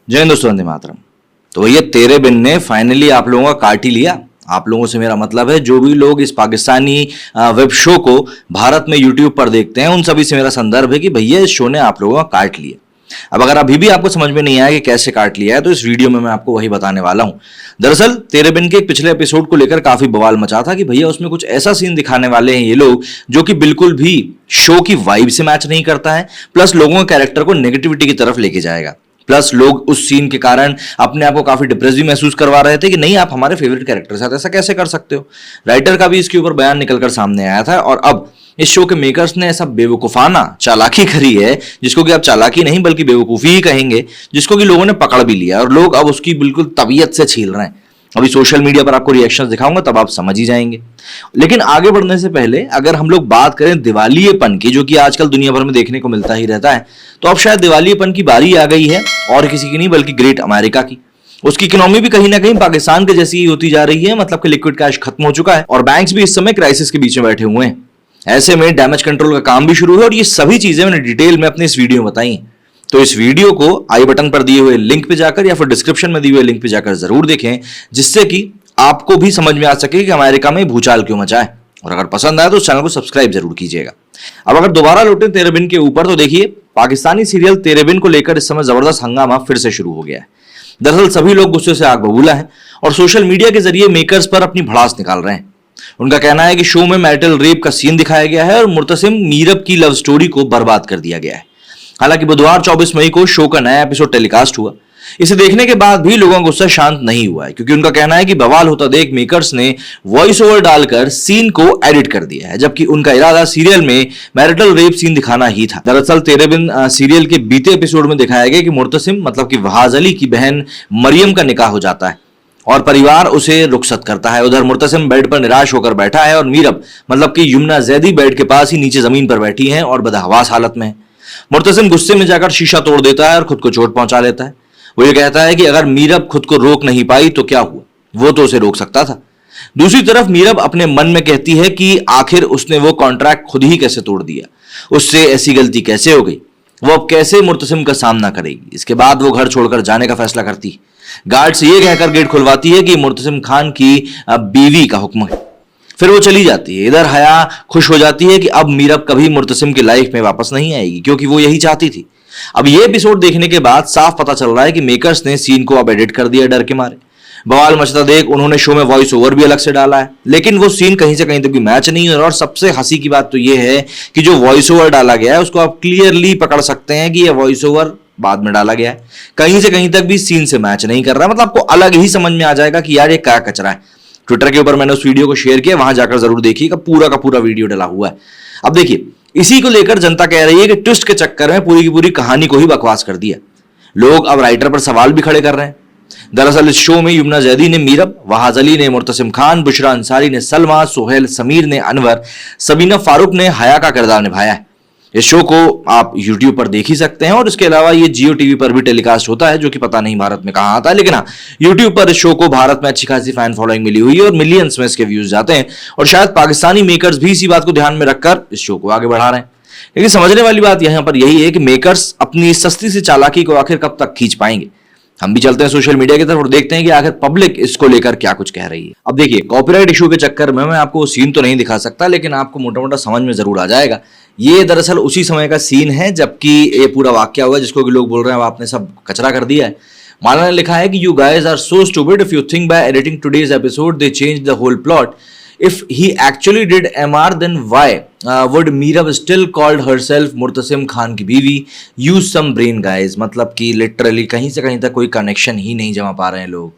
जय हिंद दोस्तों, वंदे मातरम। तो भैया तेरे बिन ने फाइनली आप लोगों का काट ही लिया। आप लोगों से मेरा मतलब है, जो भी लोग इस पाकिस्तानी वेब शो को भारत में यूट्यूब पर देखते हैं, उन सभी से मेरा संदर्भ है कि भैया इस शो ने आप लोगों का काट लिया। अब अगर अभी भी आपको समझ में नहीं आया कि कैसे काट लिया है, तो इस वीडियो में मैं आपको वही बताने वाला हूं। दरअसल तेरे बिन के एक पिछले एपिसोड को लेकर काफी बवाल मचा था कि भैया उसमें कुछ ऐसा सीन दिखाने वाले हैं ये लोग जो कि बिल्कुल भी शो की वाइब से मैच नहीं करता है, प्लस लोगों के कैरेक्टर को नेगेटिविटी की तरफ लेके जाएगा। प्लस लोग उस सीन के कारण अपने आप को काफी डिप्रेस भी महसूस करवा रहे थे कि नहीं, आप हमारे फेवरेट कैरेक्टर के साथ ऐसा कैसे कर सकते हो। राइटर का भी इसके ऊपर बयान निकलकर सामने आया था, और अब इस शो के मेकर्स ने ऐसा बेवकूफाना चालाकी करी है, जिसको कि आप चालाकी नहीं बल्कि बेवकूफी ही कहेंगे, जिसको कि लोगों ने पकड़ भी लिया और लोग अब उसकी बिल्कुल तबीयत से छील रहे हैं। अभी सोशल मीडिया पर आपको रिएक्शंस दिखाऊंगा, तब आप समझ ही जाएंगे। लेकिन आगे बढ़ने से पहले अगर हम लोग बात करें दिवालियेपन की, जो कि आजकल दुनिया भर में देखने को मिलता ही रहता है, तो अब शायद दिवालियेपन की बारी आ गई है, और किसी की नहीं बल्कि ग्रेट अमेरिका की। उसकी इकोनॉमी भी कहीं ना कहीं पाकिस्तान के जैसी ही होती जा रही है, मतलब कि लिक्विड कैश खत्म हो चुका है और बैंक्स भी इस समय क्राइसिस के बीच में बैठे हुए हैं। ऐसे में डैमेज कंट्रोल का काम भी शुरू है, और ये सभी चीजें मैंने डिटेल में अपने इस वीडियो में बताई। तो इस वीडियो को आई बटन पर दिए हुए लिंक पे जाकर या फिर डिस्क्रिप्शन में दिए हुए लिंक पे जाकर जरूर देखें, जिससे कि आपको भी समझ में आ सके कि अमेरिका में भूचाल क्यों मचा है। और अगर पसंद आए तो उस चैनल को सब्सक्राइब जरूर कीजिएगा। अब अगर दोबारा लौटे तेरे बिन के ऊपर, तो देखिए पाकिस्तानी सीरियल तेरे बिन को लेकर इस समय जबरदस्त हंगामा फिर से शुरू हो गया है। दरअसल सभी लोग गुस्से से आग बबूला है और सोशल मीडिया के जरिए मेकर्स पर अपनी भड़ास निकाल रहे हैं। उनका कहना है कि शो में मैरिटल रेप का सीन दिखाया गया है और मुर्तसिम मीरब की लव स्टोरी को बर्बाद कर दिया गया है। हालांकि बुधवार 24 मई को शो का नया एपिसोड टेलीकास्ट हुआ। इसे देखने के बाद भी लोगों का गुस्सा शांत नहीं हुआ है, क्योंकि उनका कहना है कि बवाल होता देख मेकर्स ने वॉइस ओवर डालकर सीन को एडिट कर दिया है, जबकि उनका इरादा सीरियल में मैरिटल रेप सीन दिखाना ही था। दरअसल तेरे बिन सीरियल के बीते एपिसोड में दिखाया गया कि मुर्तसिम मतलब कि वहाज अली की बहन मरियम का निकाह हो जाता है और परिवार उसे रुखसत करता है। उधर मुर्तसिम बेड पर निराश होकर बैठा है और मीरब मतलब कि युमना जैदी बेड के पास ही नीचे जमीन पर बैठी है और बदहवास हालत में है। मुर्तसिम गुस्से में जाकर शीशा तोड़ देता है और खुद को चोट पहुंचा लेता है। वो ये कहता है कि अगर मीरब खुद को रोक नहीं पाई तो क्या हुआ, वो तो उसे रोक सकता था। दूसरी तरफ मीरब अपने मन में कहती है कि आखिर उसने वो कॉन्ट्रैक्ट खुद ही कैसे तोड़ दिया, उससे ऐसी गलती कैसे हो गई, वो अब कैसे मुर्तसिम का सामना करेगी। इसके बाद वो घर छोड़कर जाने का फैसला करती, गार्ड से ये कहकर गेट खुलवाती है कि मुर्तसिम खान की बीवी का हुक्म है। फिर वो चली जाती है। इधर हया खुश हो जाती है कि अब मीरब कभी मुर्तसिम की लाइफ में वापस नहीं आएगी, क्योंकि वो यही चाहती थी। अब ये एपिसोड देखने के बाद साफ पता चल रहा है कि मेकर्स ने सीन को अब एडिट कर दिया डर के मारे। बवाल मचता देख उन्होंने शो में वॉइस ओवर भी अलग से डाला है, लेकिन वो सीन कहीं से कहीं तक भी मैच नहीं है। और सबसे हंसी की बात तो ये है कि जो वॉइस ओवर डाला गया है उसको आप क्लियरली पकड़ सकते हैं कि यह वॉइस ओवर बाद में डाला गया है। कहीं से कहीं तक भी सीन से मैच नहीं कर रहा है। मतलब आपको अलग ही समझ में आ जाएगा कि यार ये क्या कचरा है। ट्विटर के ऊपर मैंने उस वीडियो को शेयर किया, वहां जाकर जरूर देखिएगा, पूरा का पूरा वीडियो डला हुआ है। अब देखिए, इसी को लेकर जनता कह रही है कि ट्विस्ट के चक्कर में पूरी की पूरी कहानी को ही बकवास कर दिया। लोग अब राइटर पर सवाल भी खड़े कर रहे हैं। दरअसल इस शो में युमना जैदी ने मीरब, वहाज अली ने मुर्तसिम खान, बुशरा अंसारी ने सलमा, सोहेल समीर ने अनवर, सबीना फारूक ने हया का किरदार निभाया है। इस शो को आप YouTube पर देख ही सकते हैं, और इसके अलावा ये जियो टीवी पर भी टेलीकास्ट होता है, जो कि पता नहीं भारत में कहां आता है। लेकिन हाँ, YouTube पर इस शो को भारत में अच्छी खासी फैन फॉलोइंग मिली हुई है और मिलियंस में इसके व्यूज जाते हैं, और शायद पाकिस्तानी मेकर्स भी इसी बात को ध्यान में रखकर इस शो को आगे बढ़ा रहे हैं। लेकिन समझने वाली बात यहां पर यही है कि मेकर्स अपनी सस्ती सी चालाकी को आखिर कब तक खींच पाएंगे। हम भी चलते हैं सोशल मीडिया की तरफ और देखते हैं कि आखिर पब्लिक इसको लेकर क्या कुछ कह रही है। अब देखिए, कॉपीराइट इशू के चक्कर में मैं आपको सीन तो नहीं दिखा सकता, लेकिन आपको मोटा मोटा समझ में जरूर आ जाएगा। ये दरअसल उसी समय का सीन है जबकि ये पूरा वाक्या हुआ, जिसको कि लोग बोल रहे हैं आपने सब कचरा कर दिया है। माला ने लिखा है कि you guys are so stupid if you think by editing today's episode they change the whole plot. If he actually did MR, then why would Meerab still called herself Murtasim Khan की बीवी? Use some brain guys। मतलब कि literally कहीं से कहीं तक कोई connection ही नहीं जमा पा रहे हैं लोग।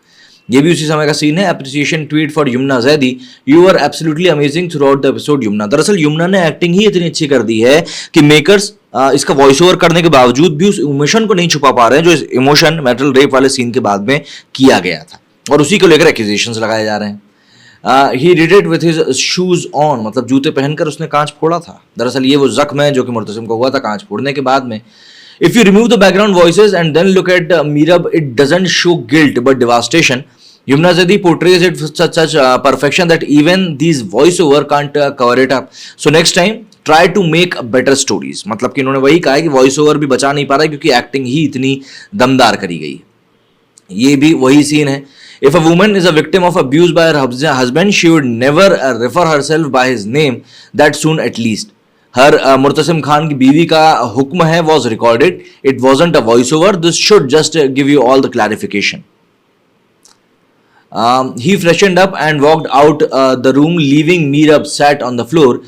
ये भी उसी समय का सीन है। Appreciation tweet for Yumna Zaidi, you are absolutely amazing throughout the episode Yumna. दरअसल युमना ने एक्टिंग ही इतनी अच्छी कर दी है कि मेकर्स इसका वॉइस ओवर करने के बावजूद भी उस इमोशन को नहीं छुपा पा रहे हैं, जो इमोशन मैरिटल रेप वाले सीन के बाद में किया गया था, और उसी को लेकर एक्यूजेशंस लगाए जा रहे हैं। He did it with his shoes on, मतलब जूते पहनकर उसने कांच फोड़ा था। दरअसल ये वो जख्म है जो कि मुर्तसिम को हुआ था कांच फोड़ने के बाद में। If you remove the background voices and then look at Meerab, it doesn't show guilt but devastation. Yumna Zadi portrays it with such perfection that even these voiceover can't cover it up. So next time try to make better stories। मतलब कि इन्होंने वही कहा है कि voice over भी बचा नहीं पा रहा है क्योंकि एक्टिंग ही इतनी दमदार करी गई। ये भी वही सीन है. If a woman is a victim of abuse by her husband, she would never refer herself by his name that soon at least. हर मुर्तसिम खान की बीवी का हुक्म है was recorded. It wasn't a voiceover. This should just give you all the clarification. He freshened up and walked out the room, leaving Meerab sat on the floor.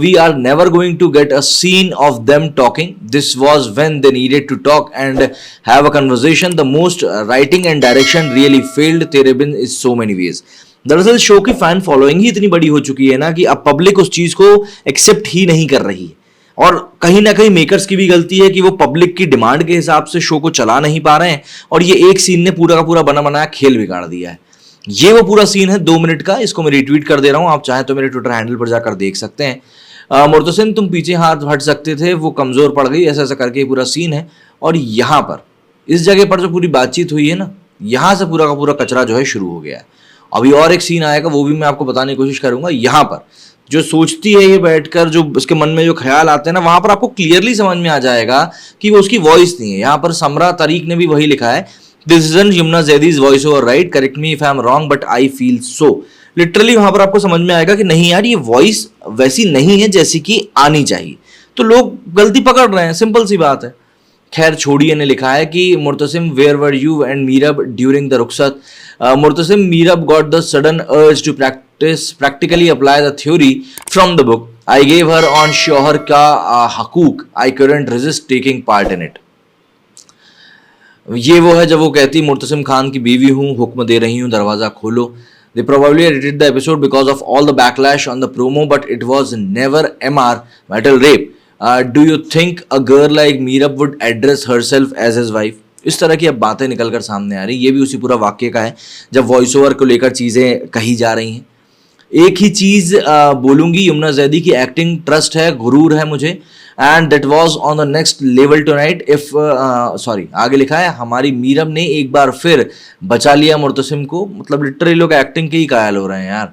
We are never going to get a scene of them talking. This was when they needed to talk and have a conversation. The most writing and direction really failed Tere Bin in so many ways. दरअसल show की fan following ही इतनी बड़ी हो चुकी है ना कि अब पब्लिक उस चीज को एक्सेप्ट ही नहीं कर रही है. और कहीं ना कहीं मेकर्स की भी गलती है कि वो पब्लिक की डिमांड के हिसाब से शो को चला नहीं पा रहे हैं और ये एक सीन ने पूरा का पूरा बना बनाया खेल बिगाड़ दिया है. ये वो पूरा सीन है 2 मिनट का. इसको मैं रिट्वीट कर दे रहा हूं, आप चाहें तो मेरे ट्विटर हैंडल पर जाकर देख सकते हैं. मुर्तसिम तुम पीछे हाथ हट सकते थे, वो कमजोर पड़ गई, ऐसा ऐसा करके पूरा सीन है. और यहां पर इस जगह पर जो पूरी बातचीत हुई है ना, यहां से पूरा का पूरा कचरा जो है शुरू हो गया है. अभी और एक सीन आएगा, वो भी मैं आपको बताने की कोशिश करूंगा. यहां पर जो सोचती है ये बैठकर, जो उसके मन में जो ख्याल आते हैं ना, वहां पर आपको क्लियरली समझ में आ जाएगा कि वो उसकी वॉइस नहीं है. यहां पर समरा तरीक ने भी वही लिखा है, this isn't Yumna Zaidi's voice over, right? Correct me if I am wrong but I feel so. Literally वहां पर आपको समझ में आएगा कि नहीं यार, ये वॉइस वैसी नहीं है जैसी कि आनी चाहिए. तो लोग गलती पकड़ रहे हैं, सिंपल सी बात है. खैर छोड़िए. ने लिखा है कि Murtasim where were you and Meerab during the रुखसत. Murtasim, Meerab got the sudden urge to practically apply the theory from the book. I gave her on शौहर का हकूक. I couldn't resist taking part in it. ये वो है जब वो कहती मुर्तसिम खान की बीवी हूँ, हुक्म दे रही हूँ, दरवाज़ा खोलो. They probably edited the episode because of all the backlash on the promo, but it was never MR metal rape. Do you think a girl like Meerab would address herself as his wife? इस तरह की अब बातें निकलकर सामने आ रही. ये भी उसी पूरा वाक्य का है जब वॉइस ओवर को लेकर चीज़ें कही जा रही हैं. एक ही चीज़ बोलूँगी, यमुना जैदी की एक्टिंग ट्रस्ट है, गुरूर है मुझे. And that was on the next level tonight. If sorry, आगे लिखा है हमारी मीरब ने एक बार फिर बचा लिया मुर्तसिम को. मतलब लिटरली लोग एक्टिंग के ही कायल हो रहे हैं यार.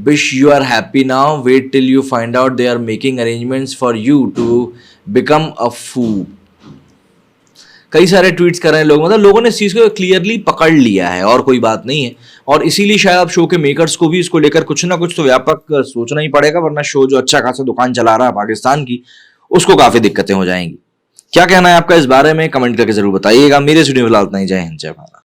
Wish you are happy now, wait till you find out they are making arrangements for you to become a fool. कई सारे ट्वीट्स कर रहे हैं लोग. मतलब लोगों ने इस चीज़ को क्लियरली पकड़ लिया है और कोई बात नहीं है. और इसीलिए शायद अब शो के मेकर्स को भी इसको लेकर कुछ ना कुछ तो व्यापक सोचना ही पड़ेगा, वरना शो जो अच्छा खासा दुकान चला रहा है पाकिस्तान की, उसको काफ़ी दिक्कतें हो जाएंगी. क्या कहना है आपका इस बारे में, कमेंट करके जरूर बताइएगा. मेरे स्टूडियो में फिलहाल इतना ही. जय हिंद, जय भारत.